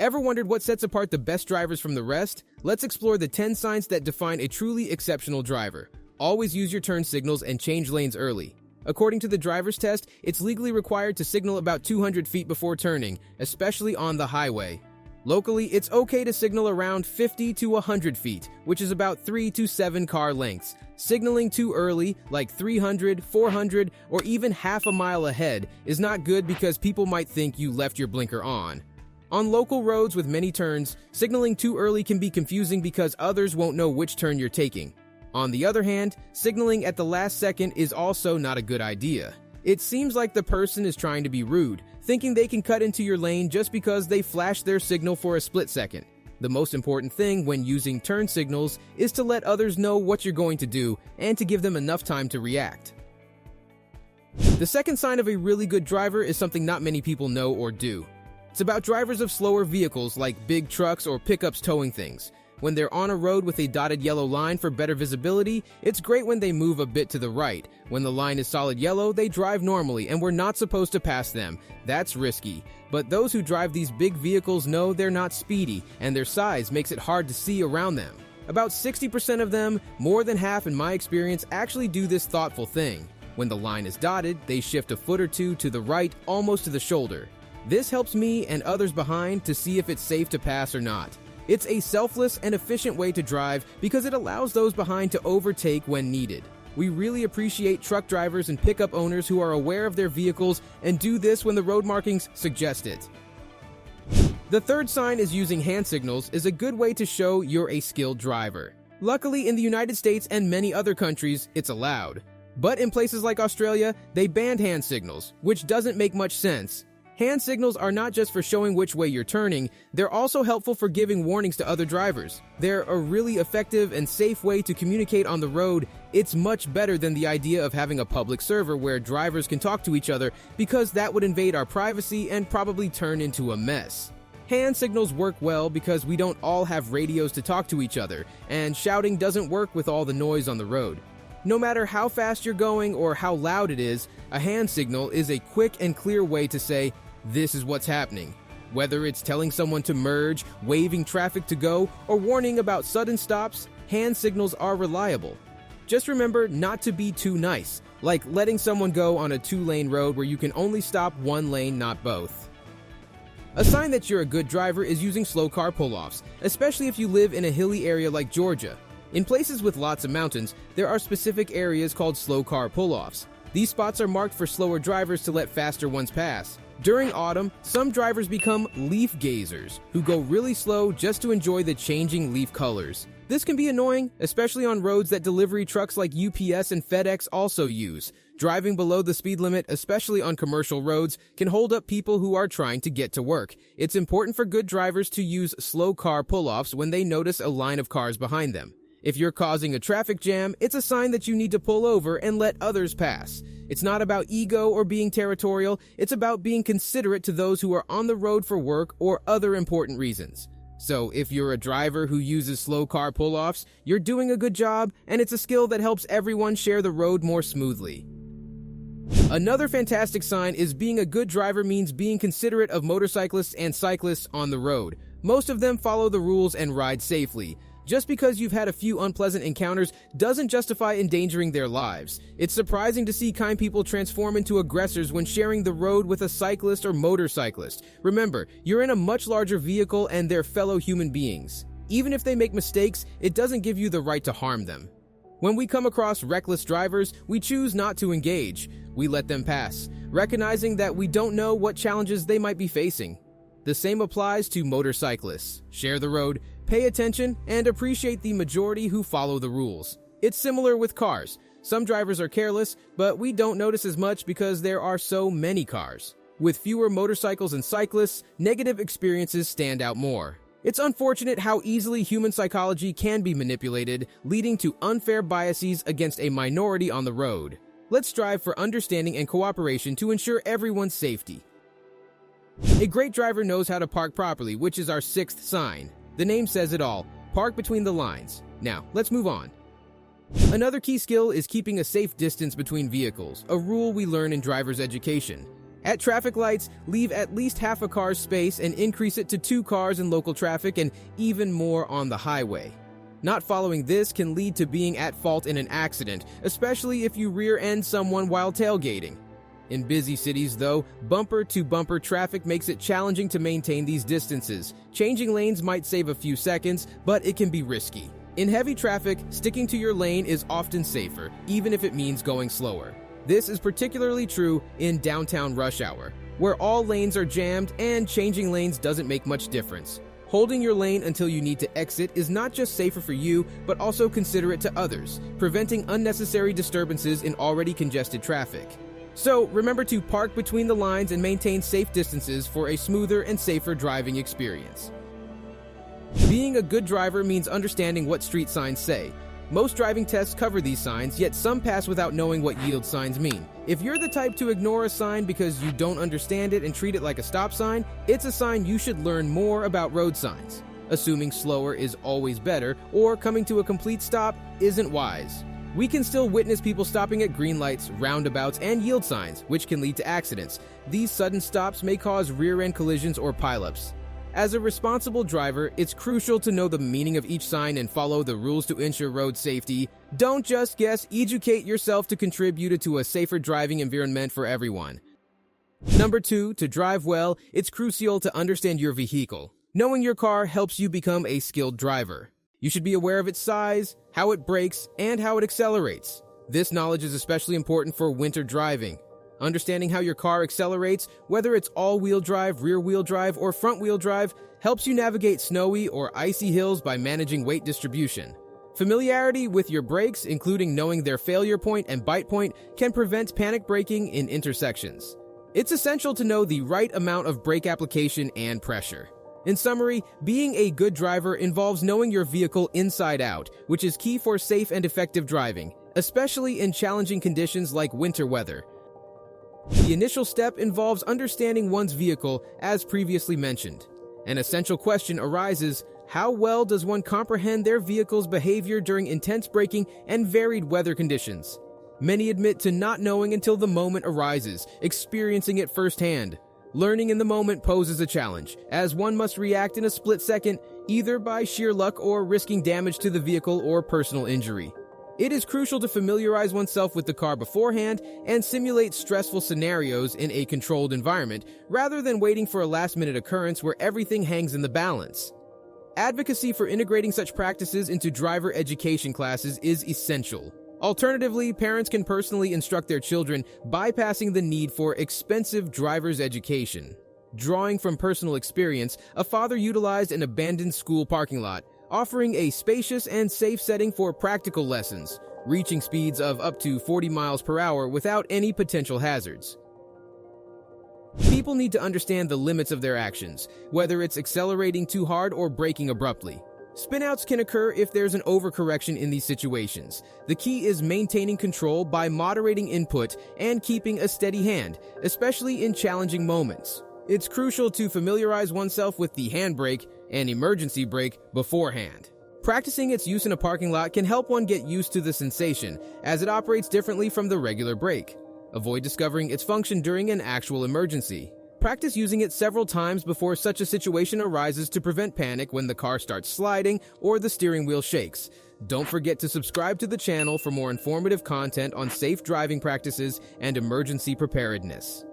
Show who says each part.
Speaker 1: Ever wondered what sets apart the best drivers from the rest? Let's explore the 10 signs that define a truly exceptional driver. Always use your turn signals and change lanes early. According to the driver's test, it's legally required to signal about 200 feet before turning, especially on the highway. Locally, it's okay to signal around 50 to 100 feet, which is about 3 to 7 car lengths. Signaling too early, like 300, 400, or even half a mile ahead, is not good because people might think you left your blinker on. On local roads with many turns, signaling too early can be confusing because others won't know which turn you're taking. On the other hand, signaling at the last second is also not a good idea. It seems like the person is trying to be rude, thinking they can cut into your lane just because they flashed their signal for a split second. The most important thing when using turn signals is to let others know what you're going to do and to give them enough time to react. The second sign of a really good driver is something not many people know or do. It's about drivers of slower vehicles like big trucks or pickups towing things. When they're on a road with a dotted yellow line for better visibility, it's great when they move a bit to the right. When the line is solid yellow, they drive normally and we're not supposed to pass them. That's risky. But those who drive these big vehicles know they're not speedy and their size makes it hard to see around them. About 60% of them, more than half in my experience, actually do this thoughtful thing. When the line is dotted, they shift a foot or two to the right, almost to the shoulder. This helps me and others behind to see if it's safe to pass or not. It's a selfless and efficient way to drive because it allows those behind to overtake when needed. We really appreciate truck drivers and pickup owners who are aware of their vehicles and do this when the road markings suggest it. The third sign is using hand signals is a good way to show you're a skilled driver. Luckily, in the United States and many other countries, it's allowed. But in places like Australia, they banned hand signals, which doesn't make much sense. Hand signals are not just for showing which way you're turning, they're also helpful for giving warnings to other drivers. They're a really effective and safe way to communicate on the road. It's much better than the idea of having a public server where drivers can talk to each other because that would invade our privacy and probably turn into a mess. Hand signals work well because we don't all have radios to talk to each other, and shouting doesn't work with all the noise on the road. No matter how fast you're going or how loud it is, a hand signal is a quick and clear way to say, "This is what's happening." Whether it's telling someone to merge, waving traffic to go, or warning about sudden stops, hand signals are reliable. Just remember not to be too nice, like letting someone go on a 2-lane road where you can only stop one lane, not both. A sign that you're a good driver is using slow car pull-offs, especially if you live in a hilly area like Georgia. In places with lots of mountains, there are specific areas called slow car pull-offs. These spots are marked for slower drivers to let faster ones pass. During autumn, some drivers become leaf gazers, who go really slow just to enjoy the changing leaf colors. This can be annoying, especially on roads that delivery trucks like UPS and FedEx also use. Driving below the speed limit, especially on commercial roads, can hold up people who are trying to get to work. It's important for good drivers to use slow car pull-offs when they notice a line of cars behind them. If you're causing a traffic jam, it's a sign that you need to pull over and let others pass. It's not about ego or being territorial, it's about being considerate to those who are on the road for work or other important reasons. So if you're a driver who uses slow car pull-offs, you're doing a good job, and it's a skill that helps everyone share the road more smoothly. Another fantastic sign is being a good driver means being considerate of motorcyclists and cyclists on the road. Most of them follow the rules and ride safely. Just because you've had a few unpleasant encounters doesn't justify endangering their lives. It's surprising to see kind people transform into aggressors when sharing the road with a cyclist or motorcyclist. Remember, you're in a much larger vehicle and they're fellow human beings. Even if they make mistakes, it doesn't give you the right to harm them. When we come across reckless drivers, we choose not to engage. We let them pass, recognizing that we don't know what challenges they might be facing. The same applies to motorcyclists. Share the road, pay attention, and appreciate the majority who follow the rules. It's similar with cars. Some drivers are careless, but we don't notice as much because there are so many cars. With fewer motorcycles and cyclists, negative experiences stand out more. It's unfortunate how easily human psychology can be manipulated, leading to unfair biases against a minority on the road. Let's strive for understanding and cooperation to ensure everyone's safety. A great driver knows how to park properly, which is our sixth sign. The name says it all. Park between the lines. Now, let's move on. Another key skill is keeping a safe distance between vehicles, a rule we learn in driver's education. At traffic lights, leave at least half a car's space and increase it to 2 cars in local traffic and even more on the highway. Not following this can lead to being at fault in an accident, especially if you rear-end someone while tailgating. In busy cities, though, bumper-to-bumper traffic makes it challenging to maintain these distances. Changing lanes might save a few seconds, but it can be risky. In heavy traffic, sticking to your lane is often safer, even if it means going slower. This is particularly true in downtown rush hour, where all lanes are jammed and changing lanes doesn't make much difference. Holding your lane until you need to exit is not just safer for you, but also considerate to others, preventing unnecessary disturbances in already congested traffic. So remember to park between the lines and maintain safe distances for a smoother and safer driving experience. Being a good driver means understanding what street signs say. Most driving tests cover these signs, yet some pass without knowing what yield signs mean. If you're the type to ignore a sign because you don't understand it and treat it like a stop sign, it's a sign you should learn more about road signs. Assuming slower is always better, or coming to a complete stop isn't wise. We can still witness people stopping at green lights, roundabouts, and yield signs, which can lead to accidents. These sudden stops may cause rear-end collisions or pileups. As a responsible driver, it's crucial to know the meaning of each sign and follow the rules to ensure road safety. Don't just guess, educate yourself to contribute to a safer driving environment for everyone. Number 2, to drive well, it's crucial to understand your vehicle. Knowing your car helps you become a skilled driver. You should be aware of its size, how it brakes, and how it accelerates. This knowledge is especially important for winter driving. Understanding how your car accelerates, whether it's all-wheel drive, rear-wheel drive, or front-wheel drive, helps you navigate snowy or icy hills by managing weight distribution. Familiarity with your brakes, including knowing their failure point and bite point, can prevent panic braking in intersections. It's essential to know the right amount of brake application and pressure. In summary, being a good driver involves knowing your vehicle inside out, which is key for safe and effective driving, especially in challenging conditions like winter weather. The initial step involves understanding one's vehicle, as previously mentioned. An essential question arises: how well does one comprehend their vehicle's behavior during intense braking and varied weather conditions? Many admit to not knowing until the moment arises, experiencing it firsthand. Learning in the moment poses a challenge, as one must react in a split second, either by sheer luck or risking damage to the vehicle or personal injury. It is crucial to familiarize oneself with the car beforehand and simulate stressful scenarios in a controlled environment, rather than waiting for a last-minute occurrence where everything hangs in the balance. Advocacy for integrating such practices into driver education classes is essential. Alternatively, parents can personally instruct their children, bypassing the need for expensive driver's education. Drawing from personal experience, a father utilized an abandoned school parking lot, offering a spacious and safe setting for practical lessons, reaching speeds of up to 40 miles per hour without any potential hazards. People need to understand the limits of their actions, whether it's accelerating too hard or braking abruptly. Spinouts can occur if there's an overcorrection in these situations. The key is maintaining control by moderating input and keeping a steady hand, especially in challenging moments. It's crucial to familiarize oneself with the handbrake and emergency brake beforehand. Practicing its use in a parking lot can help one get used to the sensation, as it operates differently from the regular brake. Avoid discovering its function during an actual emergency. Practice using it several times before such a situation arises to prevent panic when the car starts sliding or the steering wheel shakes. Don't forget to subscribe to the channel for more informative content on safe driving practices and emergency preparedness.